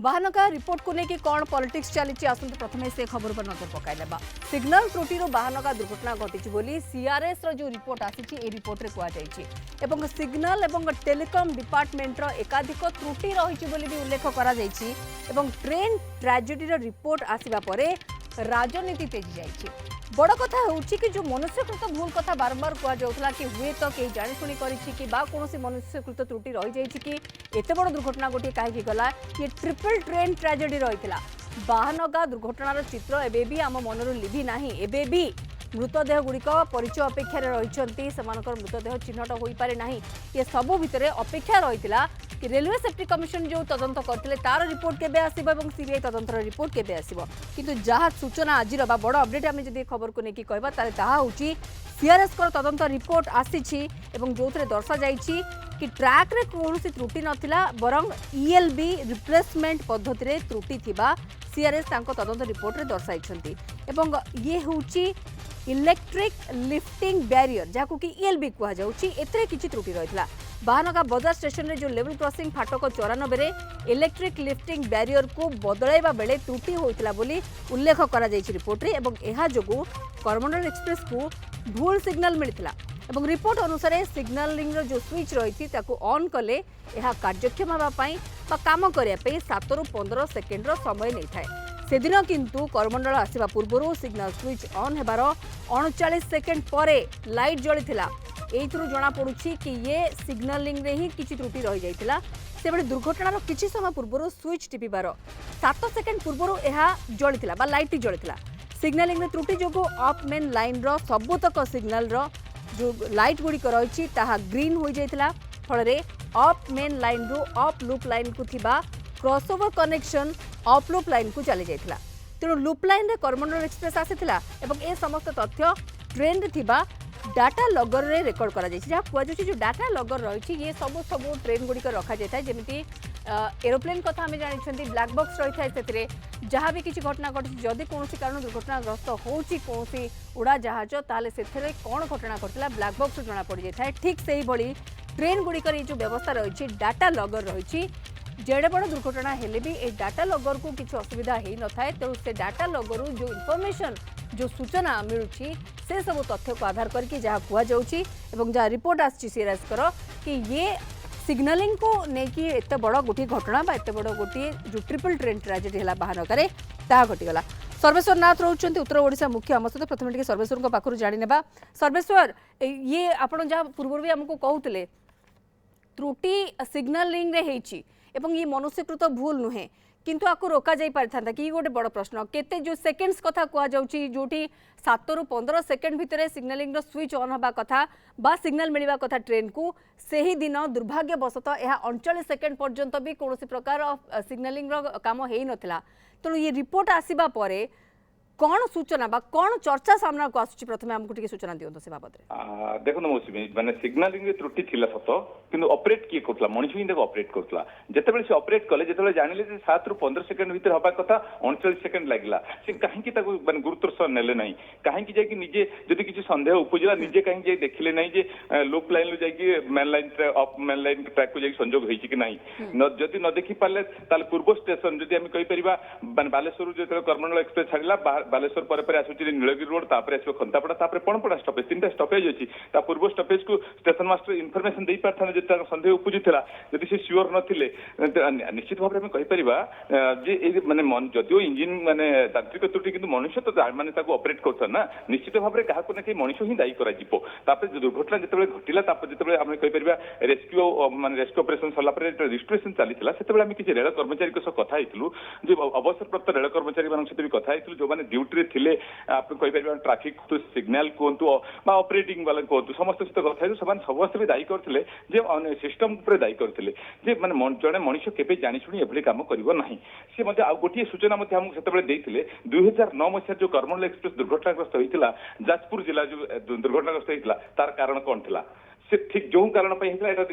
बाहनका report को लेकिन कौन पॉलिटिक्स चली आसतु प्रथम से खबर पर नजर पकाइबा। सिग्नल त्रुटि बाहनका दुर्घटना घटी सीआरएस जो रिपोर्ट आसी रिपोर्ट रे कहुई सिग्नल एवं टेलीकॉम डिपार्टमेंट एकाधिक त्रुटि रही उल्लेख कर ट्रेन ट्राजेडी रिपोर्ट आसवा पर राजनीति तेजी जाइए। बड़ कथा होची कि जो मनुष्यकृत भूल कथा बारंबार कहुला कि हुए तो कहीं जाशुणी कौन मनुष्यकृत त्रुटि रही जाइए कि एत बड़ दुर्घटना गोटे कहीं गला ये ट्रिपल ट्रेन ट्राजेडी रही बाहनगा दुर्घटनार चित्र एबे भी आम मनरू लिभि नाही। एबे भी मृतदेह गुड़िक परिचय अपेक्षा रही मृतदेह चिन्हट हो पारे नाही। ये सबू भितर अपेक्षा रही कि रेलवे सेफ्टी कमिशन जो तदंत करते तार रिपोर्ट केबे आसीबो एवं सीबीआई तदंतर रिपोर्ट केबे आसीबो। किंतु जहाँ सूचना आज बड़ अपडेट आम जब खबर को लेकिन कहबा ताले ताहा होची सीआरएस कर तदंत रिपोर्ट आसीछि एवं जोथरे दर्शा जाइछि कि ट्रैक रे कोनोसी त्रुटि नथिला बरং ईएलबी रिप्लेसमेंट पद्धति रे त्रुटि थिबा सीआरएस तांको तदंत रिपोर्ट रे दर्शाइछन्ति एवं ये होची इलेक्ट्रिक लिफ्टिंग बैरियर जहाँ कि ईएलबी कह जाए किसी त्रुटि रही बाहनगा बजार स्टेशन रे जो लेवल क्रॉसिंग फाटक 94 रे इलेक्ट्रिक लिफ्टिंग बैरियर को बदलाइबा बेले त्रुटि होइतिला बोली उल्लेख करा जाइछि रिपोर्ट रे एवं एहा जोगु करमंडल एक्सप्रेस को भूल सिग्नल मिलतिला एवं रिपोर्ट अनुसार सिग्नलिंग जो स्विच रही ताकू ऑन कले यह कार्यक्षम होगापाई काम करने 7 ରୁ 15 सेकेंड समय नहीं थाए। सेदिन किंतु करमंडल आसवा पूर्व सिग्नल स्विच ऑन हेबार 39 सेकेंड पर लाइट जली एथुरु जना पड़ुछि कि ये सिग्नलिंग रे ही किछि त्रुटि रही जाइतिला। सेबळे दुर्घटनार किछि समय पूर्व स्विच टिपिबार 7 सेकेंड पूर्व यह जलितिला बा लाइट जलितिला। सिग्नलिंग रे त्रुटि जोगु अप मेन लाइन रो सबुतक सिग्नल रो जो लाइट गुड़िक रही ग्रीन हो जाइतिला फल अप मेन लाइन रु अप लूप लाइन को थिबा crossover connection up loop line को चली जाइतिला। तेणु लूप लाइन रे करमंडल एक्सप्रेस आसीथिला एवं ए समस्त तथ्य ट्रेन रे थिबा डाटा लगर रे रेकॉर्ड करा जाइछि। जहाँ कहु जो डाटा लगर रही ये सब ट्रेन गुड़िक रखा जाए जमी एरोप्लेन कथा आम जानी ब्लैक बॉक्स रही है जहाँ भी किसी घटना घटी जदि कौन कारण दुर्घटनाग्रस्त होसी उड़ा जहाज ताले से कौन घटना घटला ब्लैक बॉक्स जना पड़ जाए। ठीक से ही बड़ी ट्रेन गुड़िकर जो व्यवस्था रही डाटा लगर रही जेड़े बड़ दुर्घटना हेले भी ए डाटा लगर को किसी असुविधा हो न था। तेणु से डाटा लगरू जो इनफॉरमेशन जो सूचना मिलूची से सब तथ्य को आधार करके जहाँ कहुँ जहाँ रिपोर्ट आसीआरएस कि ये सिग्नलिंग को लेकिन एत बड़ गोटे घटना एत बड़ गोटे जो ट्रिपल ट्रेन ट्राजेडी है बाहनकार ता घटीगला। सर्वेश्वर नाथ रोचंती उत्तर ओडिशा मुख्य आम सहित प्रथम टे सर्वेश्वर पाखु जाणीने। सर्वेश्वर ये आप जहाँ पूर्व भी आमको कहते त्रुटि सिग्नलिंग रे हेची एवं ये मनुष्यकृत भूल नुहे किंतु आपको रोका जाई पारथांता कि गोटे बड़ प्रश्न केते जो सेकेंड्स कथा कह जाउची जोटी 7 ରୁ 15 सेकेंड भितर सिग्नलिंग रो स्विच ऑन हबा कथा बा सिग्नल मिलवा कथा ट्रेन को सही दिन दुर्भाग्यवशतः यह 39 सेकेंड पर्यंत भी कौन प्रकार सिग्नलिंग रो काम हेई नथिला। तेणु ये रिपोर्ट आसीबा परे कौन सूचना बा कौन चर्चा सामना को आसुची प्रथम हमको टिके सूचना दियंतो से बाबत रे। देखो मौसमी माने सिग्नलिंग रे त्रुटि थिला सत किंतु ऑपरेट किए करतला मनुष्य ही देखो ऑपरेट करतला जेतेबेले से ऑपरेट कले जेतेबेले जानिले जे 7 ରୁ 15 सेकेंड भीतर हबा कथा 39 सेकेंड लागिला से काहे की ताको माने गुरुत्व सह नेले नाही काहे की जाय कि निजे जदि किछि संदेह उपजिला निजे काहे जाय देखिले नाही जे लूप लाइन लो जाय कि main line up main line track को जाय संजोग होईछि कि नाही जदि न देखि पाले ताले पूर्व स्टेशन जदि हम कहि परिबा माने बालेश्वर जेते करमंडल एक्सप्रेस छाड़िला बालेश्वर पर आसुची नीलगिरी रोड तापर आसो खंतापड़ा तापर पणपड़ा स्टॉपेज 3टा स्टॉपेज अछि ता पूर्व स्टॉपेज को स्टेशन मास्टर इन्फॉर्मेशन दे पारथाने जे तार संदेह उपजितला जदि से श्योर नथिले निश्चित भाव में कहि परिबा जे ए माने जदियो इंजिन माने तांत्रिक त्रुटि किंतु मनुष्य तो माने ताको ऑपरेट करथन ना निश्चित भाव में काहा को नै मनुष्य ही दायी करा जिवो। तापर दुर्घटना जेतेबेले घटिला तापर जेतेबेले हम कहि परिबा रेस्क्यू माने रेस्क्यू ऑपरेशन सला पर रिस्ट्रेशन चलीथिला सेतेबेले हम किछि रेल कर्मचारी को कथा हितलु जे अवसरप्राप्त रेल कर्मचारी मानन सहित भी कथा हितलु जो माने ड्यूटी रे थिले आप कहि परिबा ट्रैफिक तो सिग्नल कोंतु बा ऑपरेटिंग वाला कोंतु समस्त सहित कथा हितलु समान समस्त भी दायी करथिले जे सिस्टम ऊपर दायी करथिले जे माने जणे मनुष्य केबे जानि सुनी एभली काम करिवो नाही। से मध्ये आ गोटिए सूचना मध्ये हम सेतेबेले देइथिले 2009 मसिया जो करमंडल एक्सप्रेस दुर्घटनाग्रस्त होइतिला जाजपुर जिला जो दुर्घटनाग्रस्त होइतिला तार कारण कोन थिला से ठीक जो कारण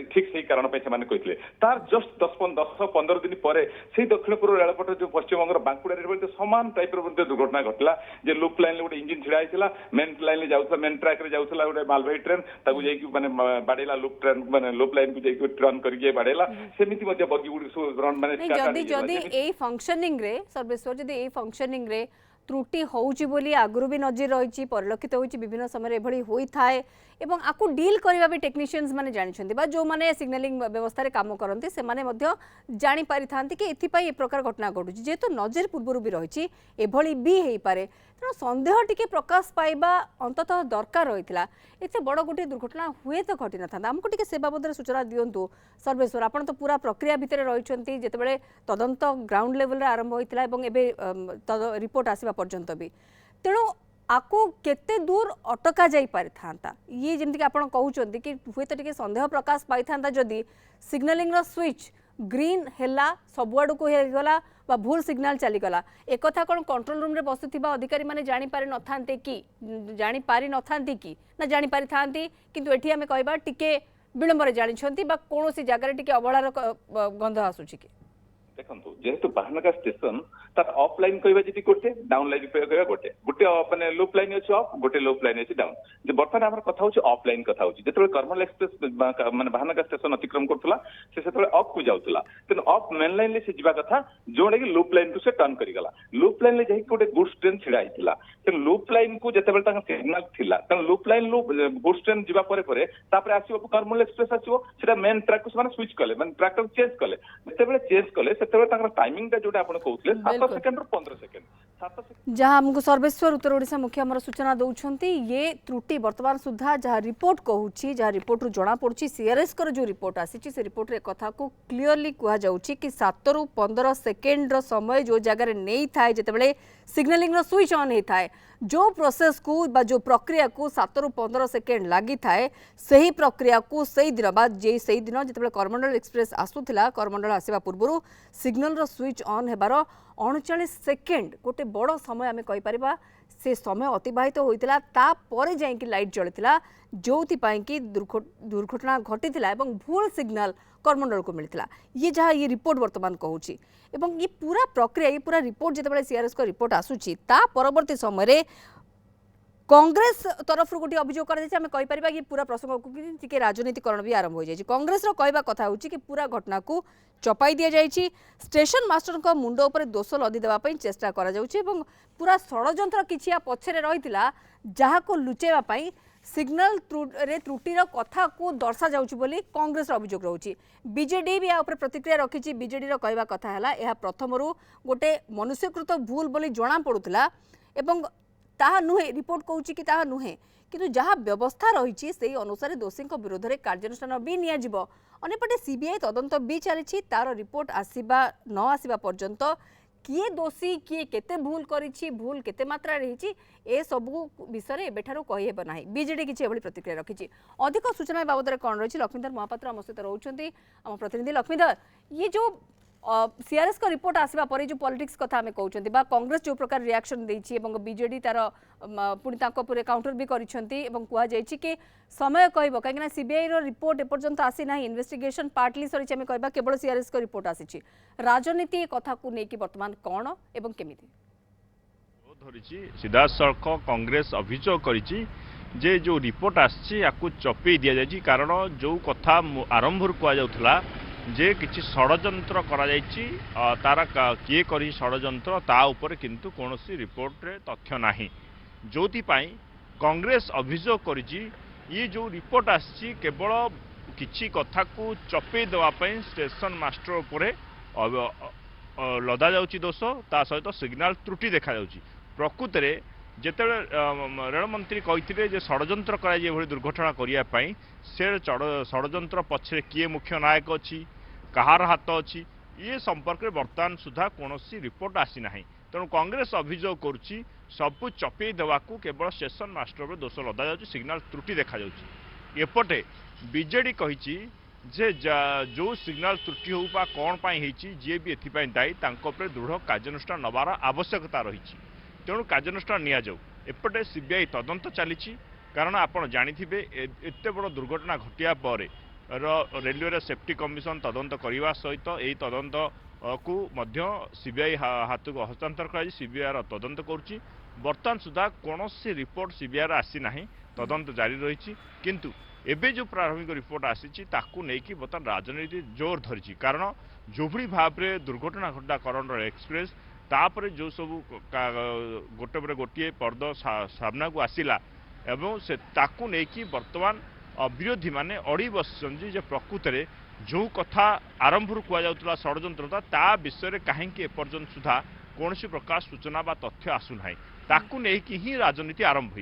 ठीक से कारण से तार जस्ट 10-15 दिन पर से दक्षिण पूर्व रेलपट जो पश्चिमबंगर बांकुड़ा सामान टाइप दुर्घटना घटला जे लूप लाइन गोटे इंजिन छिड़ा होता मेन लाइन जाऊला मेन ट्रैक रे जाऊला गोटे मालवाही ट्रेन ताकू जाई माने बाडेला लूप ट्रेन माने लूप लाइन को जाई टर्न करके बाडेला सेमिति मध्ये बगी गुडी माने जदी जदी ए फंक्शनिंग रे सर्वेश्वर जदी ए फंक्शनिंग रे त्रुटि होउची बोली आगुरु भी नजर रही परिलक्षित होउची विभिन्न समय एभली होई थाए एवं आकु डील करबा भी टेक्नीशियंस माने जानि छथि बा जो माने सिग्नलिंग व्यवस्था रे काम करंती से माने मध्य जानि पारि थांती कि एथि पई ए प्रकार घटना घटुची जेतो नजर पूर्वरु भी रहिची एभली भी हेई पारे तेणु सन्देह टिके प्रकाश पाइबा अंततः दरकार रही एते बड़ गोटे दुर्घटना हुए तो घटी न आमको टिके से बाबद सूचना दिंतु सर्वेश्वर आपन तो पूरा प्रक्रिया भितर रही जितेबाला तदंत ग्राउंड लेवल आरंभ होता है रिपोर्ट आसवा पर्यंत भी तेणु आको केते दूर अटका जाई पारि थांता ये जेमति कि आपण कहउचंती कि हुए तो टिके संदेह प्रकाश पाई थांता जदी सिग्नलिंग रो स्विच ग्रीन हेला सबुआड़ को गला बा भूल सिग्नल चली गला एक कथा कोन कंट्रोल रूम रे बसुथिबा अधिकारी माने जानि पारि नथांते कि जानि पारि नथांती कि ना जानि पारि थांती किंतु एठी हमें कहबा टिके विलंब रे जानि छंती बा कोनोसी जगह रे टिके अबळार गंध आसुची कि देखो जेहेतु बाहनगा स्टेशन तार ऑफ लाइन कहबा जति गोटे डाउन लाइन कहबा गोटे गोटे माने लूप लाइन अछि ऑफ गोटे लूप लाइन अछि डाउन जे बर्तमान हमर कथा होछि ऑफ लाइन कथा होछि जेतबे कर्मल एक्सप्रेस माने बाहनगा स्टेशन अतिक्रम करथला से सेतबे ऑफ को जाउतला तेन ऑफ मेन लाइन ले से जिबा कथा जोडे कि लूप लाइन को से टर्न करि गला लूप लाइन ले जाई गोटे गुड्स ट्रेन छिड़ा आइतला तेन लूप लाइन को जेतबे ताका सिग्नल थिला तेन लूप लाइन गुड्स ट्रेन जिबा परे परे तापर आसीबो कर्मल एक्सप्रेस आसीबो सेटा मेन ट्रैक को माने स्विच कले माने ट्रैक को चेंज कले जेतबे चेंज कले टाइमिंग जोटा आपण कहउतले 7 सेकंड रो 15 सेकंड 7 सेकंड जहां हमको सर्वेश्वर उत्तर ओडिशा मुख्य हमर सूचना दउछंती ये त्रुटि वर्तमान सुधा जहां रिपोर्ट कहउची जहां रिपोर्ट रु जणा पड़ुची सीआरएस कर जो रिपोर्ट आसीची से रिपोर्ट रे कथा को क्लियरली कुआ जाउची कि 7 रु 15 सेकंड रो समय जो जगह रे नेई थाए जेतेबेले सिग्नलिंग रो स्विच ऑन हे थाए जो प्रोसेस को बा जो प्रक्रिया को 7 रु 15 सेकेंड लगी थाए सही प्रक्रिया को सही दिन बाद जे सही दिन जिते करमंडल एक्सप्रेस आसूला करमंडल आसवा पूर्व सिग्नल रो स्विच ऑन हेबार 39 सेकेंड गोटे बड़ समय आम कहीपर से समय अतिबाहित होता तापर जाइकी लाइट जलिता जो कि दुर्घटना घटी भूल सिग्नल करमंडल को मिलता ये जहाँ ये रिपोर्ट वर्तमान कहूँ ये पूरा प्रक्रिया ये पूरा रिपोर्ट जितेबाला सीआरएस को रिपोर्ट आसूची ता परवर्ती समय कांग्रेस तरफ गोटे अभियोग करें कि पूरा प्रसंग को राजनीतिकरण भी आरंभ हो जाए कांग्रेस कहवा कथा हो कि पूरा घटना को चपाई दि जाए स्टेशन मास्टर को मुंड उपर दोष लदी देवाई चेष्टा करा पूरा षड्यंत्र किछि पछरे रही जहाँ को लुचेवाई सिग्नल रे त्रुटिर कथा को दर्शा जाउछि बोली कांग्रेस अभियोग रोची बीजेडी भी या प्रतिक्रिया रखी बीजेडी कहवा कथा है प्रथमरु गोटे मनुष्यकृत भूल बोली जना पड़ुला एवं ताहा नुहे रिपोर्ट कहूँ कि ताहा नुहे किंतु जहाँ व्यवस्था रही से अनुसार दोषी विरोध में कार्यानुष्ठान भी नियाजिबो अन्यपटे सीबीआई तदंत भी चली तार रिपोर्ट आसीबा न आसीबा पर्यंत किए दोषी किए केते भूल करिछि भूल केते मात्रा रही ए सबू विषय एबेठारु कहिहेब नाही बीजेडी किछि एभली प्रतिक्रिया रखिछि अधिक सूचना बाबद कौन रही लक्ष्मीधर महापात्र आम सहित रोचंती आम प्रतिनिधि लक्ष्मीधर ये जो सीआरएस का रिपोर्ट आसवा पर जो पॉलिटिक्स कथा आम कहते कांग्रेस जो प्रकार रिएक्शन देछि एवं बीजेडी तार पुणी काउंटर भी करिसेंती एवं कुआ जायछि कि समय कहबो काहेकि सीबीआई रो रिपोर्ट एपर्यंत आसी ना इन्वेस्टिगेशन पार्टली सरी आम कहबा केवल सीआरएस का रिपोर्ट आसी राजनीति कथा को लेकिन वर्तमान कौन एवं केमिति धरिछि सीधा सड़क कांग्रेस अभियोग करिछि जे जो रिपोर्ट आछि याकु चपे दिया जायछि कारण जो कथा आरंभ कुआ जाउथला जे किछि षड्यंत्र करा जायछि तारा किए करी षड्यंत्र ता ऊपर किंतु कोनोसी रिपोर्ट रे तथ्य नाही जोति पाई कांग्रेस अभियोग करिछि ये जो रिपोर्ट आछि केवल किछि कथा को चपे देवा पई स्टेशन मास्टर ऊपर लदा जाउछि दोष ता सहित सिग्नल त्रुटि देखा जाउछि प्रकृत रे जेते रेलमंत्री कहिथिले जे षड्यंत्र करा जे भली दुर्घटना करिया पई से षड्यंत्र पछरे किए मुख्य नायक अछि कहार हाथ अछि ये संपर्क में वर्तमान सुधा कौनसी रिपोर्ट आसी नाही तेणु कांग्रेस अभियोग करुछि सबु चपे देवाकू केवल स्टेशन मास्टर में दोष लदा जाउछि सिग्नल त्रुटि देखा जाउछि एपटे बीजेडी कहिछि जे जो सिग्नल त्रुटि हो बा कौन पाई हेछि जे भी एथिपाई दायी तांको ऊपर दृढ़ कार्यानुष्ठान नबार आवश्यकता रही तेणु कार्यानुष्ठान निया जाउ एपटे सीबीआई तदंत चली कारण आपण जानिथिबे एते बड़ दुर्घटना घटिया पर रेलवे सेफ्टी कमिशन तदंत करने सहित यही तदंत को मध्य सीबीआई हाथ को हस्तांतर कर सीबीआई तदंत करुच्ची बर्तमान सुधा कौन सी रिपोर्ट सीबीआई आसी ना तदंत जारी रही किंतु एबे जो प्रारंभिक रिपोर्ट आसी ताकू नहीं बर्तमान राजनीति जोर धरी कारण जो भी भाव में दुर्घटना घटना करण एक्सप्रेस तापर जो सब गोटे पर गोटे पर्द सामना को आसला एवं से ताकू नहीं बर्तमान विरोधी माने अड़ी बसुँच प्रकृत में जो कथा आरंभ कहुला षड्यंत्रता ता विषय में कहीं एपर्यंत सुधा कौन प्रकार सूचना बा तथ्य आसुना ताकू नहीं ही राजनीति आरंभ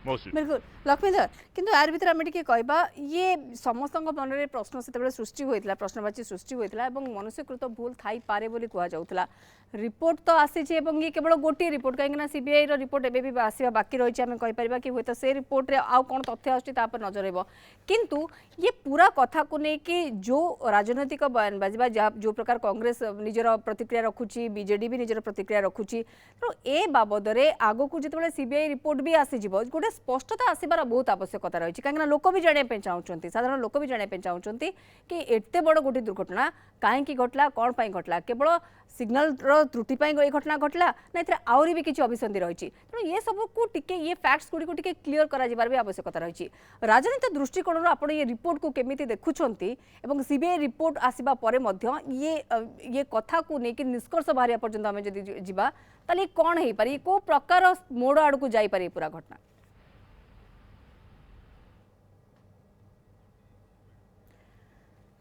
होती बिल्कुल लक्ष्मीधर किंतु यार भीतर आम टे कहवा ये समस्त मन में प्रश्न से सृष्टि होता प्रश्नवाची सृष्टि होता है मनुष्यकृत भूल थी पारे बोली कहला रिपोर्ट तो आसी ये केवल गोटे रिपोर्ट कहीं सीबीआई रिपोर्ट एबे भी आसवा बाकी रही है कहीपर कि हूँ से रिपोर्ट रे आउ कौन तथ्य आसपर नजर रहा किंतु ये पूरा कथा को लेकिन जो राजनैतिक बयानबाजी जो प्रकार कांग्रेस निजर प्रतिक्रिया रखुची बीजेडी भी निजर प्रतिक्रिया रखुची तो ए बाबद आग को जिते सीबीआई रिपोर्ट भी आसीज गोटे स्पष्टता आसबार बहुत आवश्यकता रही कहीं लोक भी जानापी चाहते साधारण लोक भी जानापी चाहते कि एते बड़ गोटे दुर्घटना कहीं घटला कौन पर घटला केवल सिग्नल त्रुटि ये घटना घटला ना आहरी भी किसी अभिसंधि रही तेणु ये सब को टिके ये फैक्ट्स गुड़ी को टिके क्लीयर कर आवश्यकता रही राजनीति दृष्टिकोण आप ये रिपोर्ट को केमिति देखुंती एवं सीबीआई रिपोर्ट आसवा परे मध्य ये कथा को लेकिन निष्कर्ष बाहर पर्यंत आम जब जीवा ताले कौन हो पारे को प्रकार मोड़ आड़ को जाई पूरा घटना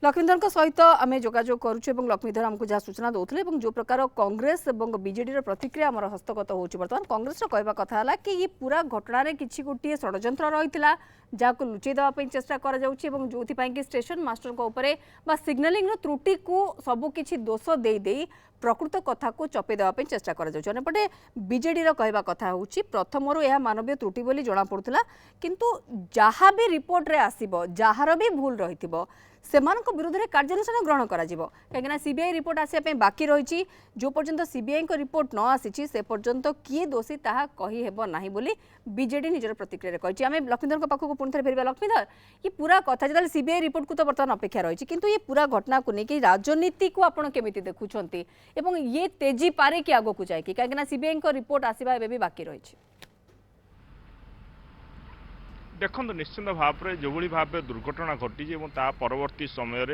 लक्ष्मीधर सहित आम जोगाजोग करुच्छे लक्ष्मीधर आमको जहाँ सूचना दौले जो प्रकार कांग्रेस और बीजेडी प्रतिक्रिया आम हस्तगत होती बर्तमान कांग्रेस कहवा कथा है कि ये पूरा घटना किसी गोटे षड्यंत्र रही जहाँ लुचई देवाई चेष्टा कर जो कि स्टेशन मास्टर सिग्नलिंग त्रुटि को सबकि दोष दे प्रकृत कथा को चपे देवाई चेष्टा करपटे बीजेडी कहवा कथा हूँ प्रथम यह मानवीय त्रुटि बोली जना पड़ूला किंतु जहाँ भी रिपोर्ट रे आसीबो जार भी भूल रही सेमानक विरुद्ध में कार्यानुष्ठान ग्रहण कहीं सीबीआई रिपोर्ट आसापी बाकी रही जो पर्यंत सीबीआई रिपोर्ट न आसी से पर्यंत किए दोषी ताहा कहीहेब नहीं बोली बीजेडी निजर प्रतिक्रिया कही आम लक्ष्मीधर पाखक पुणी थे फेरवा लक्ष्मीधर ये पूरा कथा जो सीबीआई रिपोर्ट को तो बर्तमान अपेक्षा रही किंतु ये पूरा घटना को लेकिन राजनीति को आपड़ केमिति देखुंत ये तेजी पारे कि आगक जाए कहीं सीबीआई रिपोर्ट आसवा एवं भी बाकी रही देखो निश्चित भाव में जो भाव दुर्घटना घटी परवर्ती समय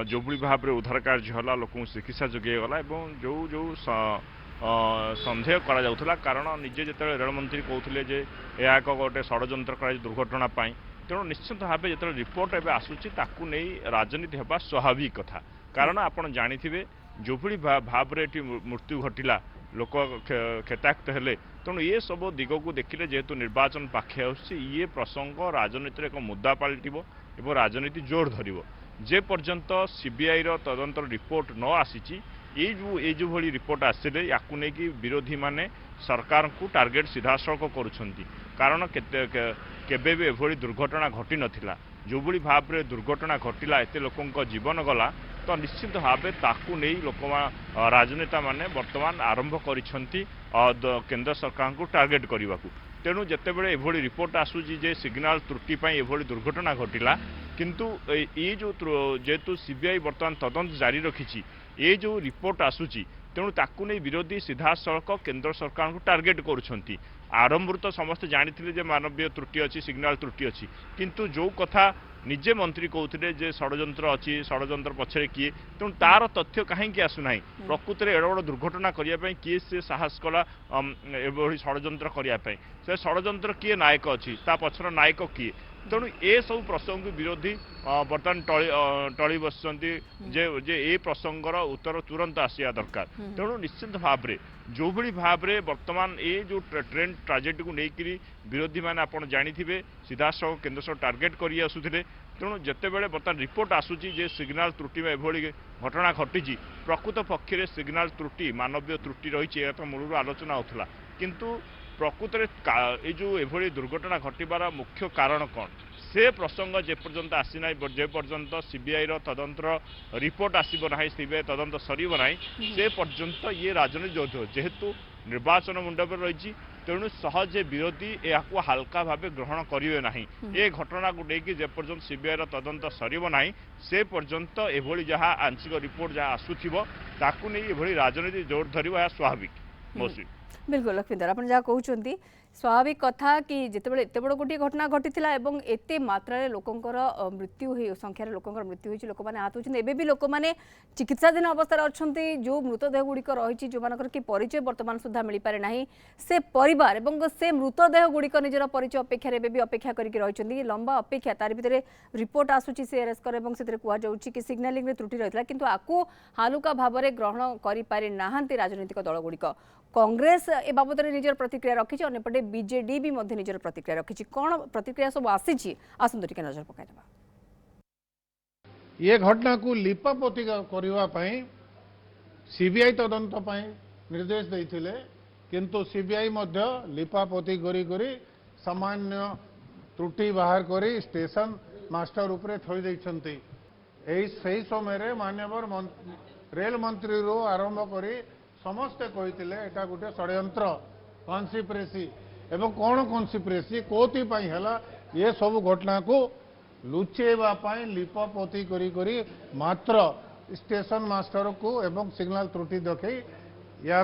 जो भाव में उद्धार कार्य है लोक चिकित्सा जोगला जो जो सन्देह करा कारण निजे जो रेलमंत्री कहते यह एक गोटे षड्यंत्र कर दुर्घटना तेणु निश्चित भाव जो रिपोर्ट एवं आसूची राजनीति होगा स्वाभाविक कथा कारण आपड़ जानी जो भाव में मृत्यु घटला लोक खेताक्त हेले तेणु ये सब दिग को देखिले जेहेतु निर्वाचन पाखे ये प्रसंग राजनीति एक मुद्दा पलटिबो एवं राजनीति जोर धरिबो जे पर्यंत सीबीआई तदंत रिपोर्ट न आसीची ये जो भली रिपोर्ट आसिले याकु नेकी विरोधी माने सरकार को टार्गेट सीधासलख करुछंती कारण केबे भी एभली दुर्घटना घटी नथिला जो भली भाव में दुर्घटना घटिला एते लोकंक जीवन गला तो निश्चित भाव ताकू नहीं लोक राजनेता माने वर्तमान आरंभ करिछंती केंद्र सरकार को टार्गेट करने को तेणु जितेबले एभली रिपोर्ट आसूची जे सिग्नल त्रुटि एभली दुर्घटना घटिला किंतु ये जो जेहेतु सीबीआई वर्तमान तदंत जारी रखी ये जो रिपोर्ट आसूची तेणु ताकू नहीं विरोधी सीधा सड़क केंद्र सरकार को टार्गेट करुछंती आरंभ तो समस्त जानी मानवीय त्रुटि अच्छी सिग्नल त्रुटि अच्छी किंतु जो कथा निजे मंत्री कहते जे षड्यंत्र अच्छी षड्यंत्र पछरे किए तेणु तार तथ्य कहीं आसुना प्रकृत में एड़ बड़ दुर्घटना करने किए से साहस कला एभली षड्यंत्र करने से षड्यंत्र किए नायक अच्छी ता पछर नायक किए तेणु ए सब प्रसंग विरोधी बर्तमान टली बस जे ए प्रसंगर उत्तर तुरंत आसिया दरकार तेणु निश्चित भाव में जो भली भाव में वर्तमान ये जो ट्रेन ट्राजेडी को लेकर विरोधी मैंने आप जानी सीधासख केन्द्र सर टार्गेट कर आसुले तेणु जितेबले बर्तमान रिपोर्ट आसूची जे सिग्नल त्रुटि में एभली घटना घटी प्रकृत पक्ष में सिग्नल त्रुटि मानवीय त्रुटि रही तो मूल आलोचना होता किंतु प्रकृत में जो एभली दुर्घटना घटवार मुख्य कारण कौन से प्रसंग जे पर्यंत आसीना जे पर्यंत सीबीआई तदंतर रिपोर्ट आसब ना सीबीआई तदंत सरब ना से पर्यंत ये राजनीति जेहेतु निर्वाचन मंडप रही तेणु सहजे विरोधी यहाँ हाल्का भाव ग्रहण करेंगे ना ए घटना को लेकिन जेपर्यंत सीबीआई तदंत सर ना से पर्यंत एभली जहाँ आंशिक रिपोर्ट जहाँ आसूथिबो ताकू नहीं एभली राजनीति जोर धरिबो या स्वाभाविक मौसी बिल्कुल लक्ष्मीधर आप जहाँ कहते स्वाभाविक कथा कि जितेबाला एत बड़ गोटे घटना घटी एत मात्रा लोकंर मृत्यु संख्यार लोकंर मृत्यु होती लोक मैंने आहत होती एवं भी लोक मैंने चिकित्साधीन अवस्था अच्छा जो मृतदेह गुड़िक रही जो मानकर कि परिचय बर्तमान सुधा मिल पारे ना से परिवार एवं से मृतदेह गुड़िक निजर परिचय अपेक्षा भी अपेक्षा करके लंबा अपेक्षा तार भितर रिपोर्ट आसूची सीआरएसकर से कहुच्छी कि सिग्नालिंग त्रुटि रही है किंतु आपको हालुका भाव में ग्रहण करें ना राजनीतिक दलगुड़िक कांग्रेस ए बाबद निजर प्रतिक्रिया रखी अंपटे बीजेडी भी निजर प्रतिक्रिया रखी कौन प्रतिक्रिया सब आसी आसतु टिके नजर पकाइबा ये घटना को लिपापोती करने सीबीआई तदंत निर्देश देते किंतु सीबीआई लिपापोती करी सामान्य त्रुटि बाहर करी स्टेशन मास्टर उपरे थई देइछंती सही समय माननीय रेल मंत्री रो आरंभ करी समस्ते कहते एटा गोटे षड्यंत्र कन्सिप्रेसी एवं कौन कन्सिप्रेसी कोथि है ये सब घटना को लुचेवाई लिपापोती करी मात्र स्टेशन मास्टर को एवं सिग्नल त्रुटि देखई या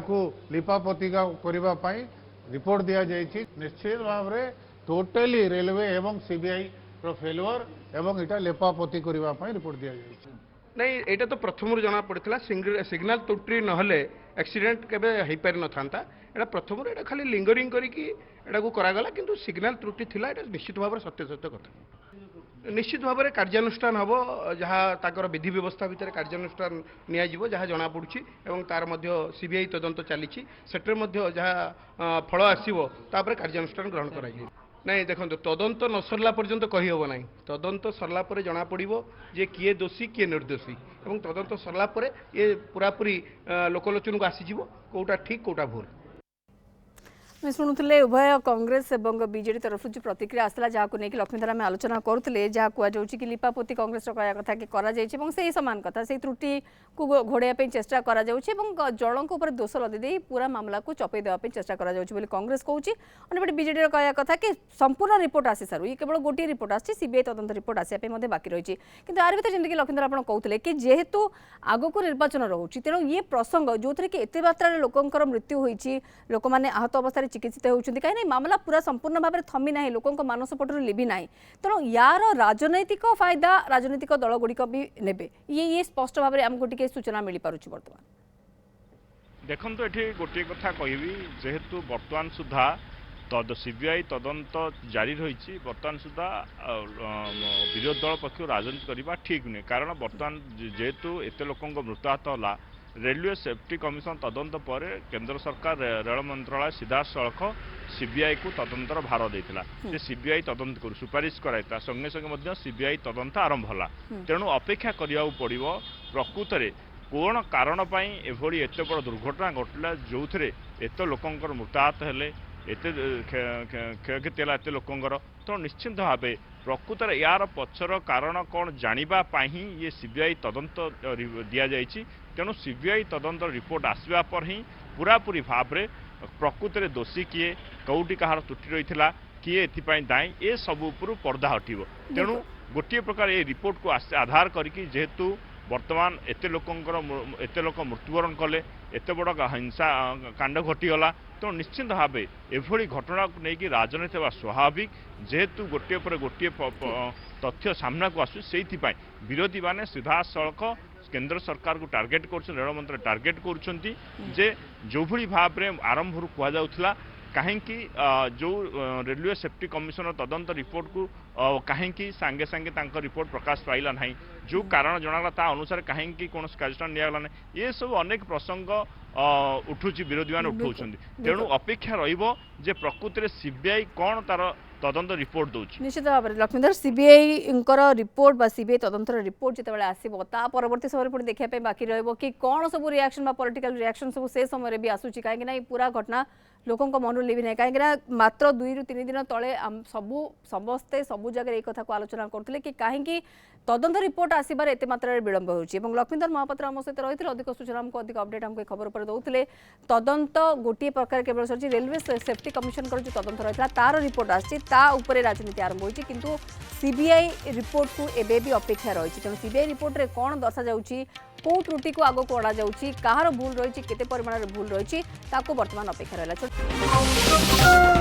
लिपापोती करने रिपोर्ट दि जाइए निश्चित भाव में टोटली रेलवे एवं सीबीआई रो फेलुअर एवं इटा लिपापोती करने रिपोर्ट दि जाइए नहीं एटा तो प्रथम जना पड़ता सिग्नाल त्रुटि नहले एक्सीडेंट केबे हो पारि न था एटा प्रथम एटा खाली लिंगरिंग करिकी एटा को करागला किंतु सिग्नाल त्रुटि थिला एटा निश्चित भाव सत्य सत्य कथा निश्चित भाव में कार्यानुष्ठान हम जहाँ ताकर विधि व्यवस्था भितर कार्यानुष्ठान नियाजिवो जहाँ जना पड़ुछि एवं तार मध्य सीबीआई तदंत चली सेटर मध्य जहाँ फल आसीबो तापर कार्यानुष्ठान ग्रहण करा जाय नहीं देखो तदंत न सरला पर्यंत कही हम ना तदंत सरला पर जना पड़ो जे किए दोषी किए निर्दोषी एवं तदंत सरला पर ये पूरापूरी लोकलोचन को आसीजिवो कोटा ठीक कोटा भूल मैं शुणुले उभय कांग्रेस और बीजेडी तरफ जो प्रतिक्रिया आसला जहाँ को लेकिन लक्ष्मीधर आम आलोचना करुले जहाँ कहु कि लिपापोती कांग्रेस कहया कथा कि से समान कथा से त्रुटि को घोड़ाई चेष्टा कर जड़ों उपर दोष लदी पूरा मामला को चपे देवाई चेष्टा कर कांग्रेस कहूँ अंपटे बीजेडी कहया कथा कि संपूर्ण रिपोर्ट आसी सारू ये केवल गोटे रिपोर्ट आसी सीबीआई तदंत रिपोर्ट आसापी बाकी रही कि यार भर जमीन लक्ष्मीधर आप कहते कि जेहेतु आगक निर्वाचन रोचे तेणु ये प्रसंग जो थे कि एत मात्रा लोकंर मृत्यु होती लोक मैंने आहत अवस्था चिकित्सित होती कहीं मामला पूरा संपूर्ण भाव में थमी ना लोकों मानस पटर लिभि ना तेणु यार राजनैतिक फायदा राजनैतिक दलगुड़िक भी ने ये स्पष्ट भाव में आमको टी सूचना मिल पार्छ बर्तमान देखो ये गोटे कथा कहबी जेहेतु बर्तमान सुधा सीबीआई तदंत जारी रही बर्तमान सुधा विरोधी दल पक्ष राजनीति करने ठीक नुहे कारण बर्तमान जेहेतु एत लोक मृताहत है रेलवे सेफ्टी कमिशन तदंत पर केंद्र सरकार रेल मंत्रालय सीधा सड़क सीबीआई को तदंतर भार देता जे सीबीआई तदंत कर सुपारिश कराइता संगे संगे सीबीआई तदंत आरंभ होला तेणु अपेक्षा करिया पड़िबो प्रकृत रे कौन कारण पाई एभली एत बड़ दुर्घटना घटला जो थे एत लोकंकर मृताहत हेले एत क्षयक्षति है एत लोकंकर तो निश्चिंत भाव प्रकृत यार पछर कारण कौन जानिबा पाही ये सीबीआई तदंत दि जाइए तेणु सीबीआई तदंत रिपोर्ट आसवा पर ही पूरापूरी भाव में प्रकृत में दोषी किए कौटी कहार त्रुटि रही है किए एथिपाई दायी ए सब उपरू पर्दा हटिब तेणु गोटे प्रकार ये रिपोर्ट को आधार करके जेहेतु वर्तमान एते लोक मृत्युवरण कले एत बड़ हिंसा कांड घटीगला तो निश्चिंत भाव एभली घटना को लेकिन राजनीति स्वाभाविक जेहेतु गोटे पर गोटे तथ्य सामना को आसु से विरोधी माने सीधा सड़क केंद्र सरकार को टार्गेट कर रेल मंत्री टार्गेट कर जो भली भाव में आरंभ कहला कहीं जो रेलवे सेफ्टी कमिशन तदंत रिपोर्ट को कहीं सांगे सांगे रिपोर्ट प्रकाश पाइला ना जो कारण जनाला ता अनुसार कहीं कौन कार्यानुष्ठान निगला ना ये सब अनेक प्रसंग उठुची विरोधी मैंने उठाऊँ तेणु अपेक्षा रे प्रकृति में सीबीआई कौन तार तदंत रिपोर्ट दूसरी निश्चित भाव में लक्ष्मीधर सीबीआई रिपोर्ट बा सीबीआई तदंतर रिपोर्ट जिते आसो परवर्ती समय पुणी देखा बाकी रही कि कौन सब रिएक्शन पॉलिटिकल रिएक्शन सब से समय भी आसूची कहीं पूरा घटना लोकों मन लिभि ना कहीं मात्र 2 ରୁ 3 दिन तले समस्ते सबू जगह ये कथा को आलोचना करते कि कहीं तदंत रिपोर्ट आसबार एत मात्रा विलंब होची लक्ष्मीधर महापात्र आम सहित रही अधिक सूचना हमको अधिक अपडेट हमको खबर पर दौले तदंत गोटे प्रकार केवल सर रेलवे सेफ्टी कमिशन जो तदंत रही है तार रिपोर्ट आसी राजनीति आरंभ होती किंतु सीबीआई रिपोर्ट को एबे भी अपेक्षा रही तेणु सीबीआई रिपोर्ट रे कौन दर्शा जाउची को त्रुटि को आगो को अड़ा जाउची कहार भूल रही केते परिमाण भूल रही बर्तमान अपेक्षा रहा।